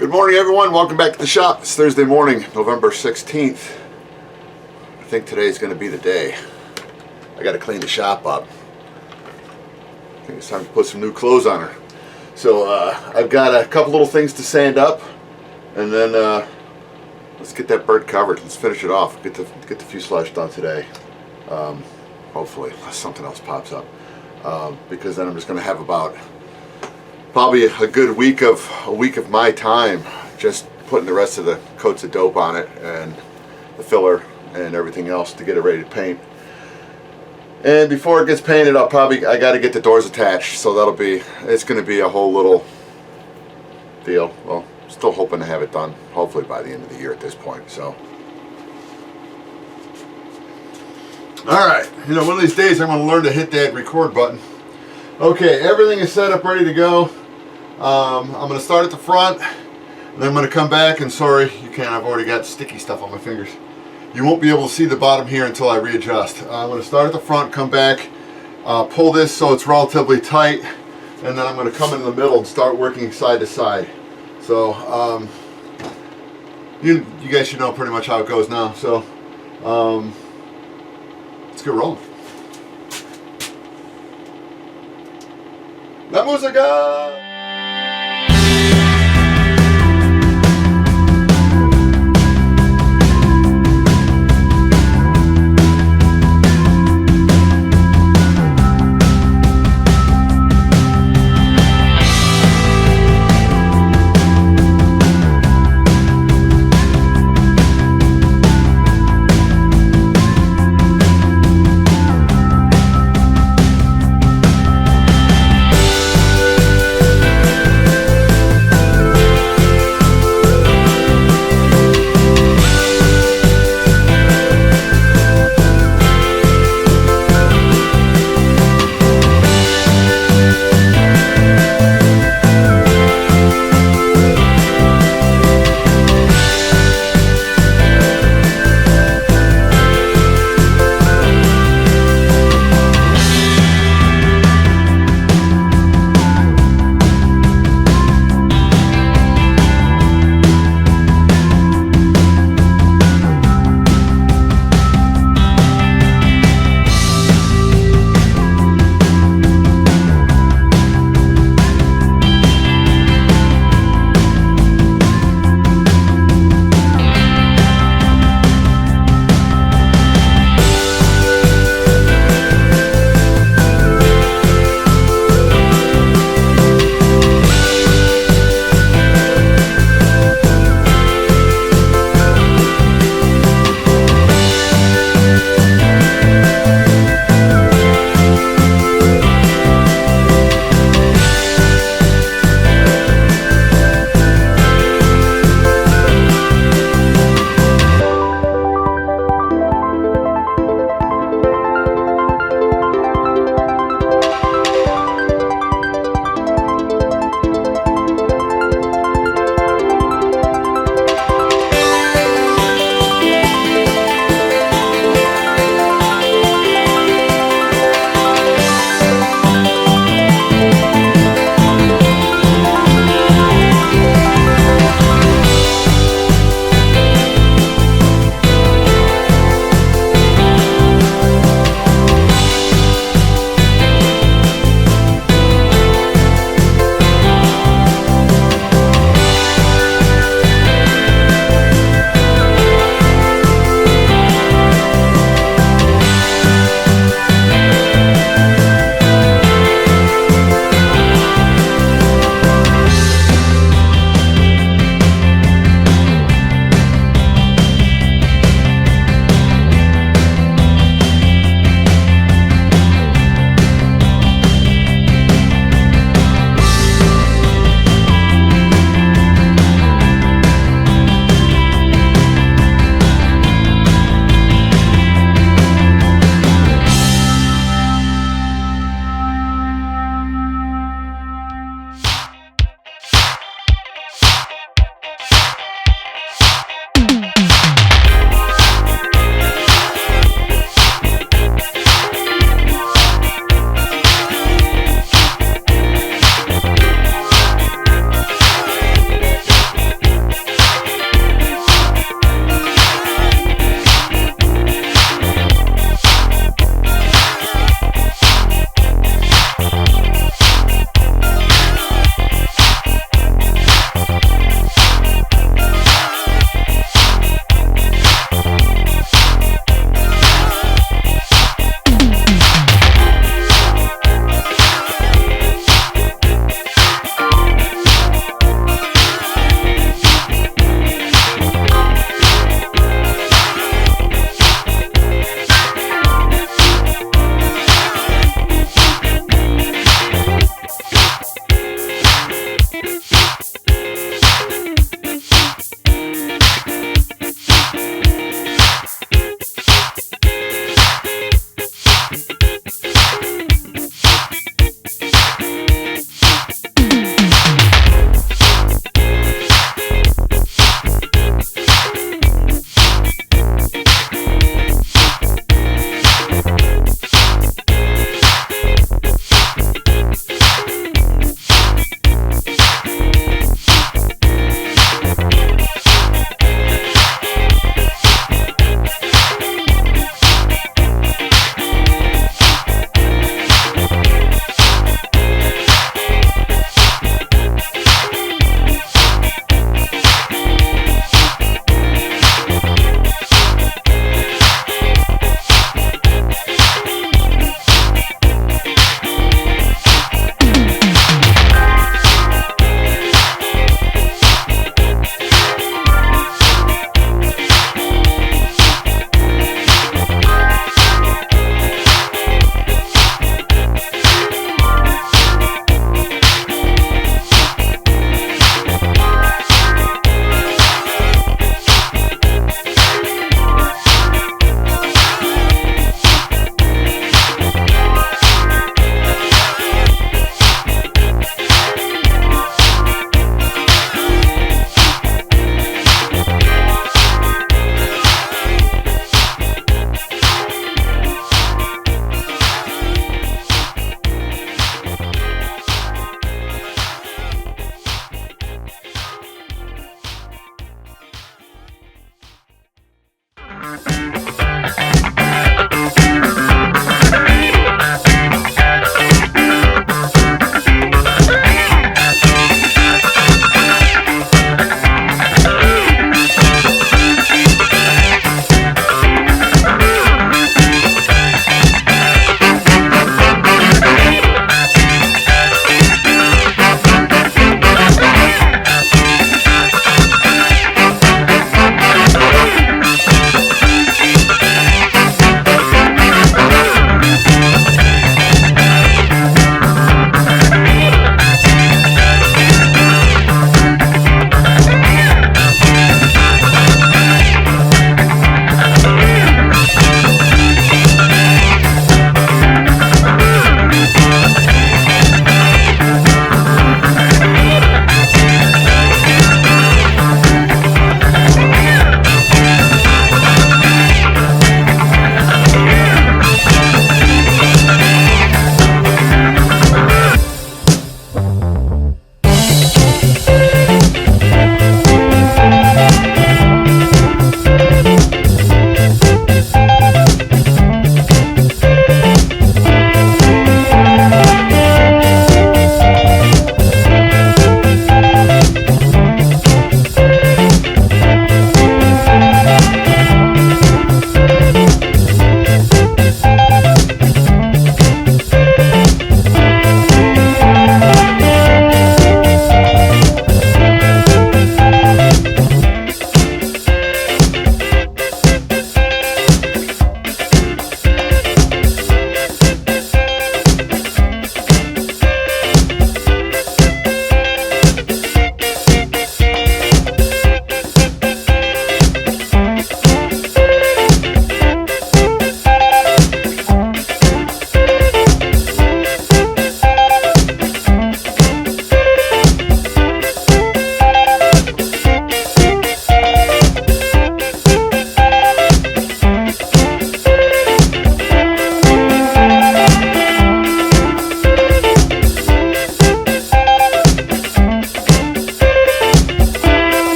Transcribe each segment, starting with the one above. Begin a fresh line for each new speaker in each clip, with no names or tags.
Good morning, everyone. Welcome back to the shop. It's Thursday morning, November 16th. I think today's going to be the day. I got to clean the shop up. I think it's time to put some new clothes on her. So I've got a couple little things to sand up, and then let's get that bird covered. Let's finish it off. Get the fuselage done today. Hopefully, unless something else pops up, because then I'm just going to have about probably a good week of my time just putting the rest of the coats of dope on it and the filler and everything else to get it ready to paint. And before it gets painted, I got to get the doors attached, so it's going to be a whole little deal. Well, still hoping to have it done hopefully by the end of the year at this point. So alright, one of these days I'm going to learn to hit that record button. Okay, everything is set up, ready to go. I'm going to start at the front, and then I'm going to come back, and sorry, you can't, I've already got sticky stuff on my fingers. You won't be able to see the bottom here until I readjust. I'm going to start at the front, come back, pull this so it's relatively tight, and then I'm going to come in the middle and start working side to side. So, you guys should know pretty much how it goes now. So, let's get rolling. La música!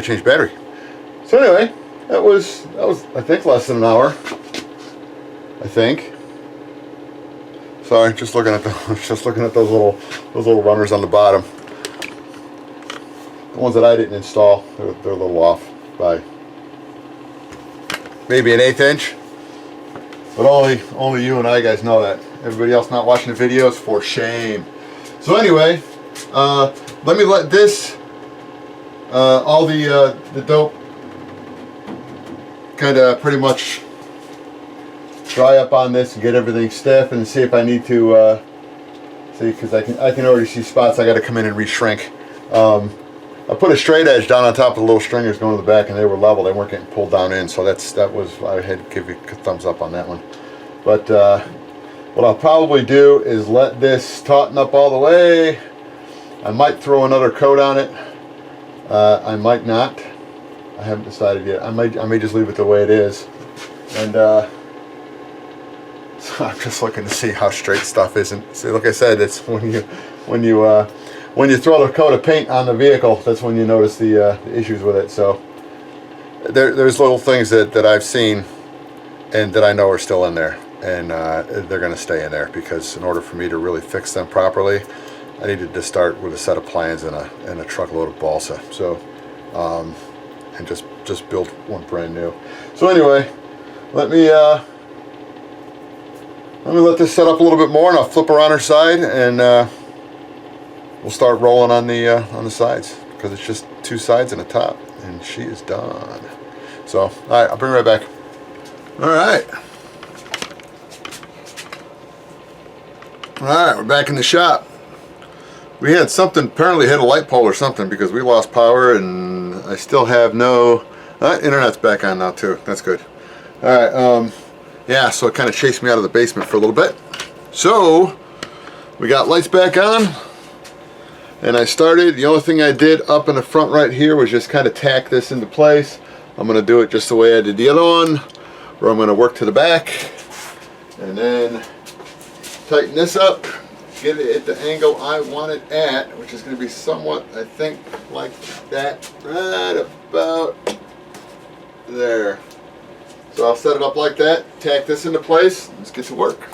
gotta change battery. So anyway, that was I think less than an hour. I think. Sorry, just looking at those little runners on the bottom. The ones that I didn't install, they're a little off by maybe an 1/8 inch. But only you and I guys know that. Everybody else not watching the videos, for shame. So anyway, let me let this all the dope kind of pretty much dry up on this and get everything stiff, and see if I need to see, because I can already see spots I got to come in and re-shrink. I put a straight edge down on top of the little stringers going to the back, and they were level. They weren't getting pulled down in, so I had to give you a thumbs up on that one. But what I'll probably do is let this tauten up all the way. I might throw another coat on it. I might not. I haven't decided yet. I may just leave it the way it is. And so I'm just looking to see how straight stuff isn't. See, like I said, it's when you throw the coat of paint on the vehicle, that's when you notice the issues with it. So there's little things that I've seen and that I know are still in there, and they're going to stay in there, because in order for me to really fix them properly, I needed to start with a set of plans and a truckload of balsa. So and just build one brand new. So anyway, let me let this set up a little bit more, and I'll flip her on her side, and we'll start rolling on the sides, because it's just 2 sides and a top, and she is done. So, all right, I'll bring her right back. All right, we're back in the shop. We had something, apparently hit a light pole or something, because we lost power, and I still have no. Internet's back on now too. That's good. All right. Yeah, so it kind of chased me out of the basement for a little bit. So we got lights back on, and I started. The only thing I did up in the front right here was just kind of tack this into place. I'm going to do it just the way I did the other one, where I'm going to work to the back and then tighten this up, get it at the angle I want it at, which is going to be somewhat, I think, like that, right about there. So I'll set it up like that, tack this into place, let's get to work.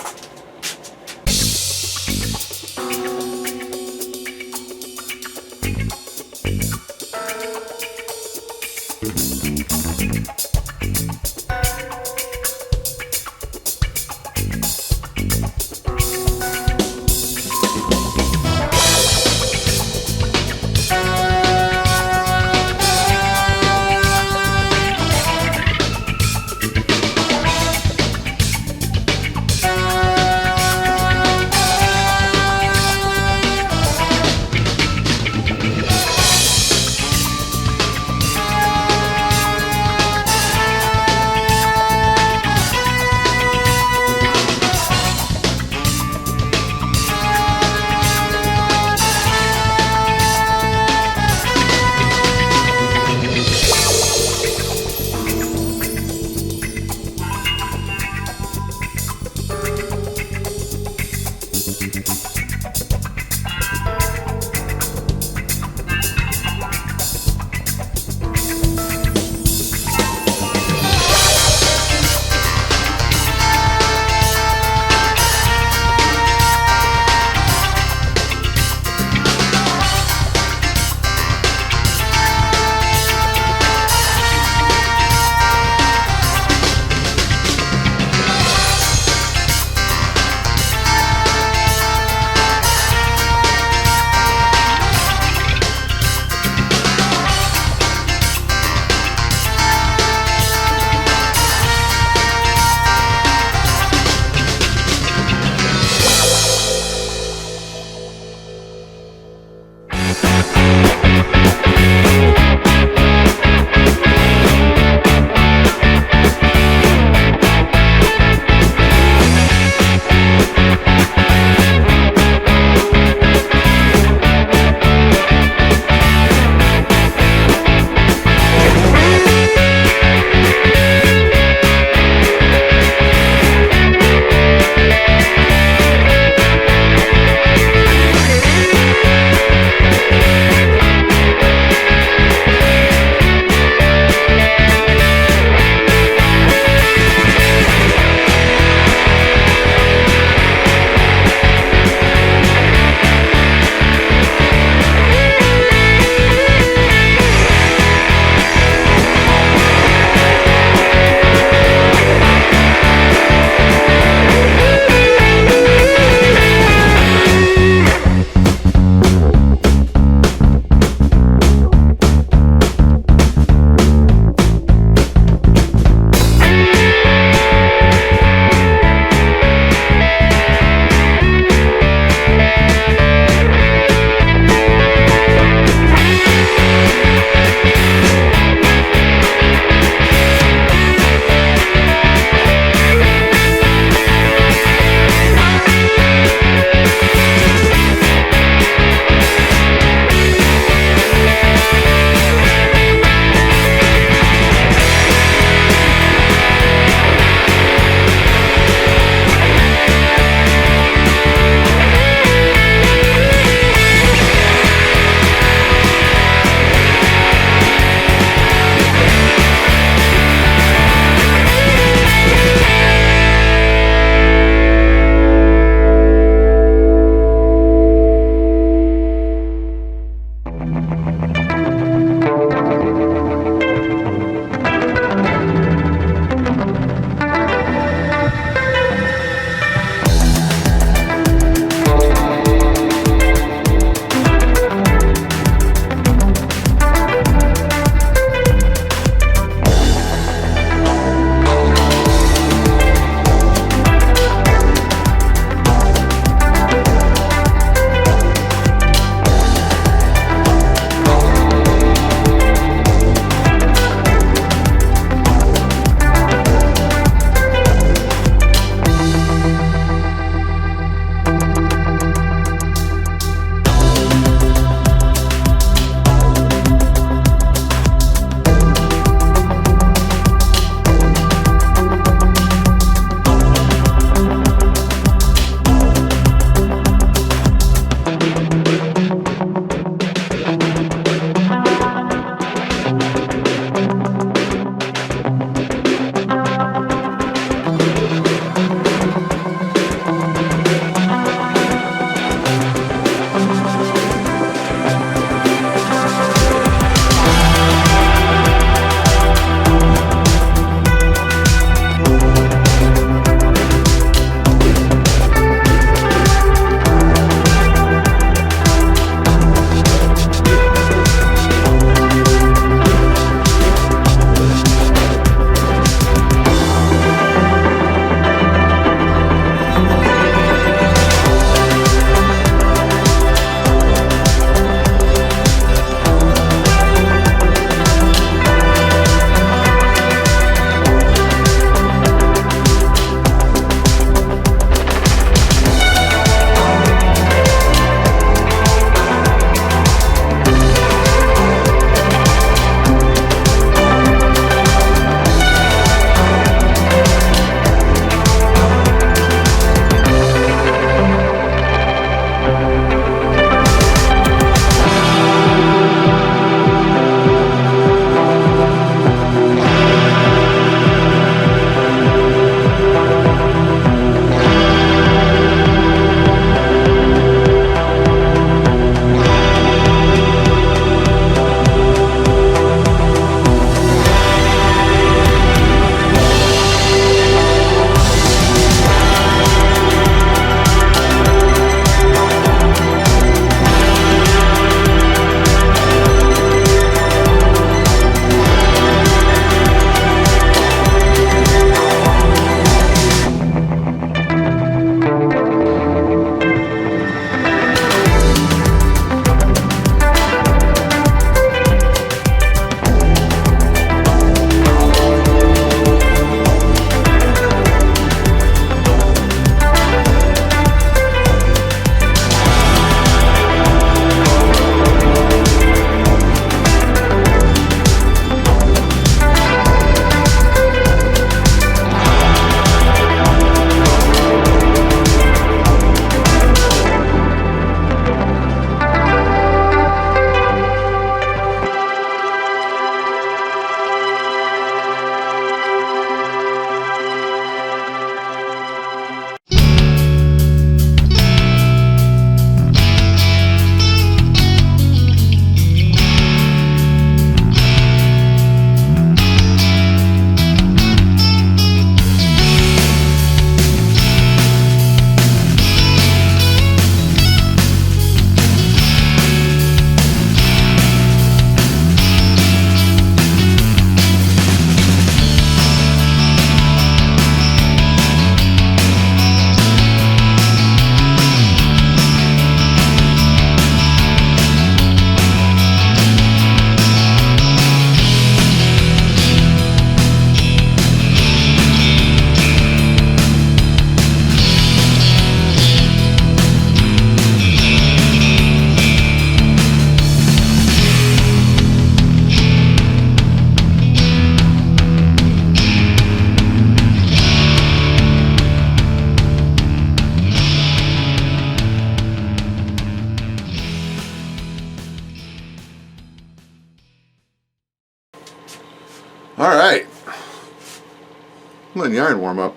letting the iron warm up.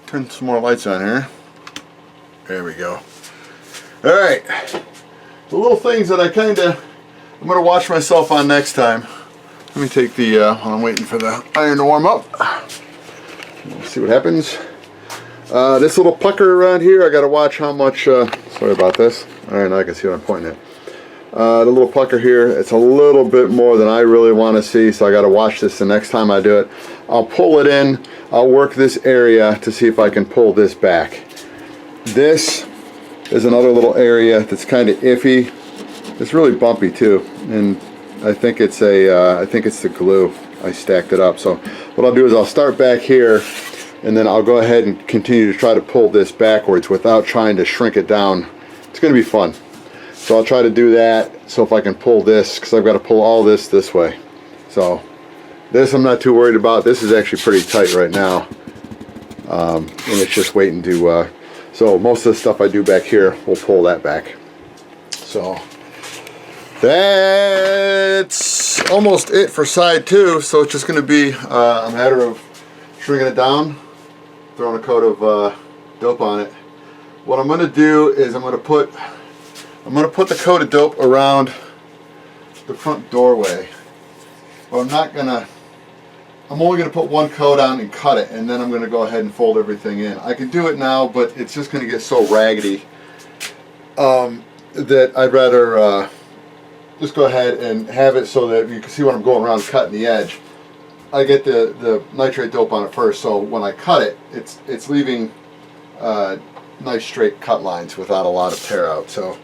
Turn some more lights on here. There we go. Alright. The little things that I'm going to watch myself on next time. Let me take the, while I'm waiting for the iron to warm up. Let's see what happens. This little pucker around here, I got to watch how much, sorry about this. Alright, now I can see what I'm pointing at. The little pucker here, it's a little bit more than I really want to see, so I got to watch this the next time I do it. I'll pull it in, I'll work this area to see if I can pull this back. This is another little area that's kind of iffy. It's really bumpy too, and I think it's the glue. I stacked it up. So what I'll do is I'll start back here, and then I'll go ahead and continue to try to pull this backwards without trying to shrink it down. It's going to be fun. So I'll try to do that, so if I can pull this, because I've got to pull all this way. So this I'm not too worried about. This is actually pretty tight right now. And it's just waiting to, so most of the stuff I do back here, we'll pull that back. So that's almost it for side 2. So it's just going to be a matter of shrinking it down, throwing a coat of dope on it. What I'm going to do is I'm going to put the coat of dope around the front doorway. But I'm only going to put one coat on and cut it, and then I'm going to go ahead and fold everything in. I can do it now, but it's just going to get so raggedy that I'd rather just go ahead and have it so that you can see when I'm going around cutting the edge. I get the nitrate dope on it first, so when I cut it, it's leaving nice straight cut lines without a lot of tear out. So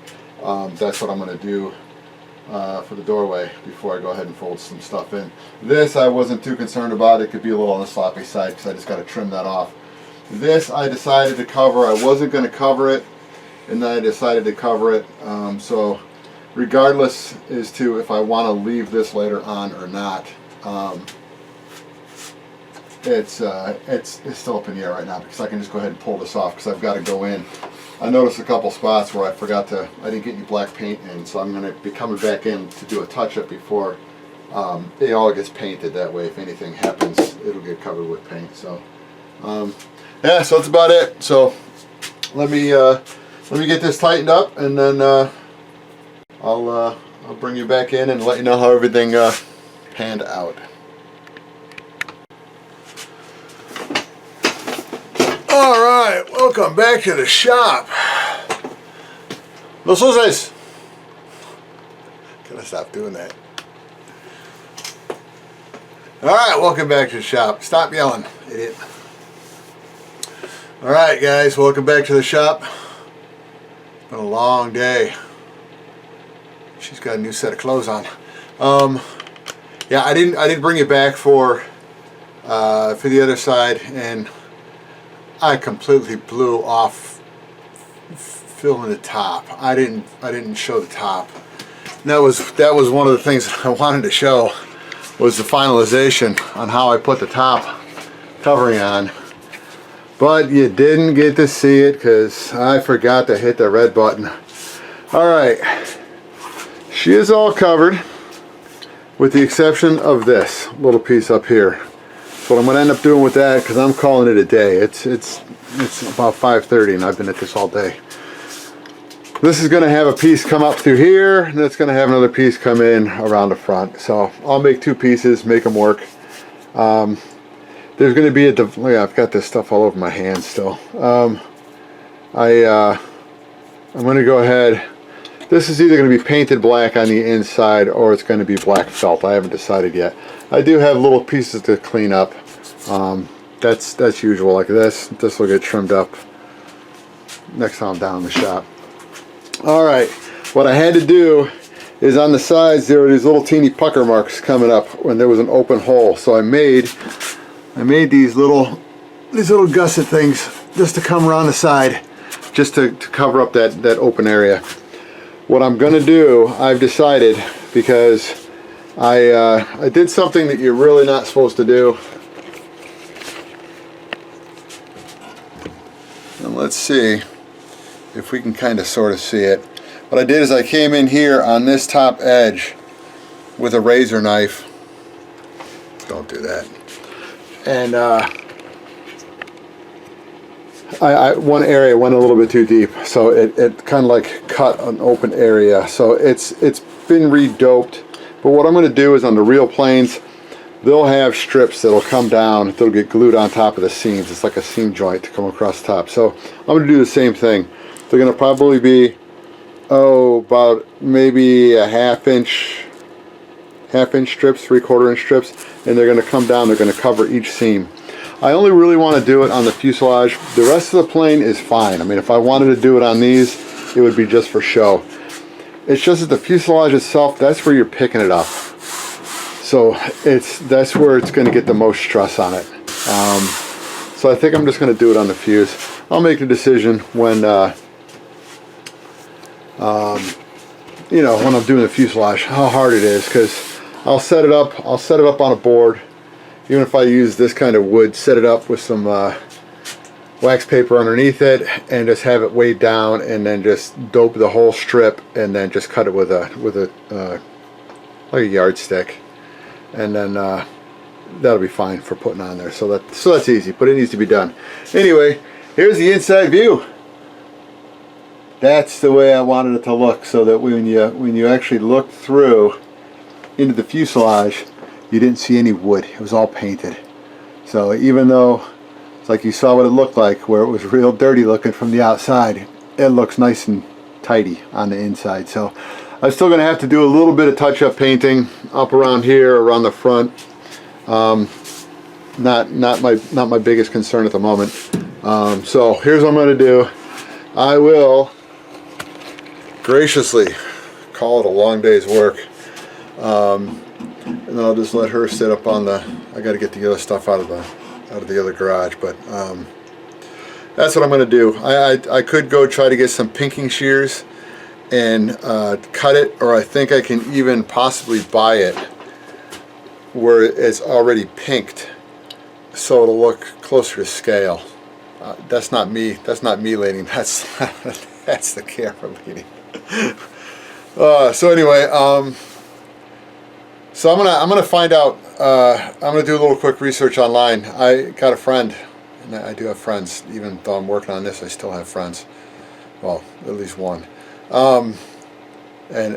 that's what I'm going to do for the doorway before I go ahead and fold some stuff in. This I wasn't too concerned about. It could be a little on the sloppy side because I just got to trim that off. This I decided to cover. I wasn't going to cover it, and then I decided to cover it. So regardless as to if I want to leave this later on or not, it's still up in the air right now because I can just go ahead and pull this off because I've got to go in. I noticed a couple spots where I didn't get any black paint in, so I'm going to be coming back in to do a touch-up before it all gets painted. That way, if anything happens, it'll get covered with paint. So, yeah, so that's about it. So, let me get this tightened up, and then I'll bring you back in and let you know how everything panned out. Alright, welcome back to the shop. Los luces. Gotta stop doing that. Alright, welcome back to the shop. Stop yelling, idiot. Alright guys, welcome back to the shop. Been a long day. She's got a new set of clothes on. Yeah, I didn't bring it back for the other side, and I completely blew off filming the top. I didn't show the top. And that was one of the things I wanted to show, was the finalization on how I put the top covering on. But you didn't get to see it because I forgot to hit the red button. Alright, she is all covered with the exception of this little piece up here. What I'm going to end up doing with that, because I'm calling it a day. It's about 5:30 and I've been at this all day. This is going to have a piece come up through here, and it's going to have another piece come in around the front. So I'll make two pieces, make them work. There's going to be look, I've got this stuff all over my hands still. I'm going to go ahead. This is either going to be painted black on the inside or it's going to be black felt. I haven't decided yet. I do have little pieces to clean up. That's usual. Like this will get trimmed up next time I'm down in the shop. Alright, what I had to do is on the sides there were these little teeny pucker marks coming up when there was an open hole. So I made these little gusset things just to come around the side, just to cover up that open area. What I'm going to do, I've decided, because I did something that you're really not supposed to do. And let's see if we can kind of sort of see it. What I did is I came in here on this top edge with a razor knife. Don't do that. And
one area went a little bit too deep, so it kind of like cut an open area. So it's been re-doped. But what I'm going to do is on the real planes, they'll have strips that'll come down, they'll get glued on top of the seams. It's like a seam joint to come across the top. So I'm going to do the same thing. They're going to probably be, about maybe a half inch strips, 3/4 inch strips, and they're going to come down, they're going to cover each seam. I only really want to do it on the fuselage. The rest of the plane is fine. I mean, if I wanted to do it on these, it would be just for show. It's just that the fuselage itself, that's where you're picking it up. So that's where it's going to get the most stress on it. So I think I'm just going to do it on the fuse. I'll make the decision when, you know, when I'm doing the fuselage, how hard it is, because I'll set it up on a board. Even if I use this kind of wood, set it up with some wax paper underneath it and just have it weighed down, and then just dope the whole strip, and then just cut it with a like a yardstick, and then that'll be fine for putting on there. So that's easy, but it needs to be done. Anyway, here's the inside view. That's the way I wanted it to look, so that when you actually look through into the fuselage, you didn't see any wood. It was all painted. So even though it's like you saw what it looked like, where it was real dirty looking from the outside, it looks nice and tidy on the inside. So I'm still going to have to do a little bit of touch-up painting up around here, around the front. Not my biggest concern at the moment. So here's what I'm going to do. I will graciously call it a long day's work. And then I'll just let her sit up on the, I got to get the other stuff out of the other garage, but that's what I'm going to do. I could go try to get some pinking shears and cut it, or I think I can even possibly buy it where it's already pinked, so it'll look closer to scale. That's not me leaning, that's that's the camera leaning. So anyway, so I'm gonna find out. I'm gonna do a little quick research online. I got a friend, and I do have friends. Even though I'm working on this, I still have friends. Well, at least one. And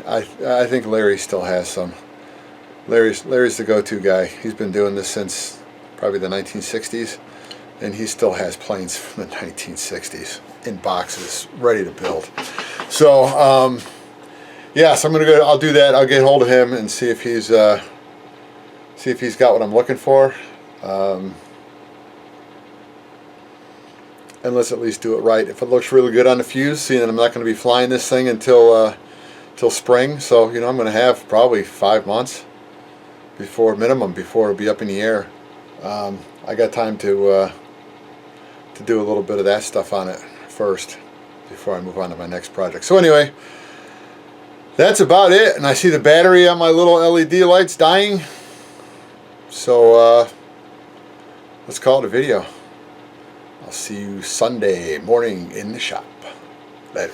I think Larry still has some. Larry's the go-to guy. He's been doing this since probably the 1960s, and he still has planes from the 1960s in boxes, ready to build. So. Yeah, so I'm gonna go. I'll do that. I'll get hold of him and see if he's got what I'm looking for. And let's at least do it right. If it looks really good on the fuse, seeing that I'm not going to be flying this thing until spring, so you know I'm going to have probably 5 months minimum before it'll be up in the air. I got time to do a little bit of that stuff on it first before I move on to my next project. So anyway. That's about it, and I see the battery on my little LED lights dying, so let's call it a video. I'll see you Sunday morning in the shop. Later.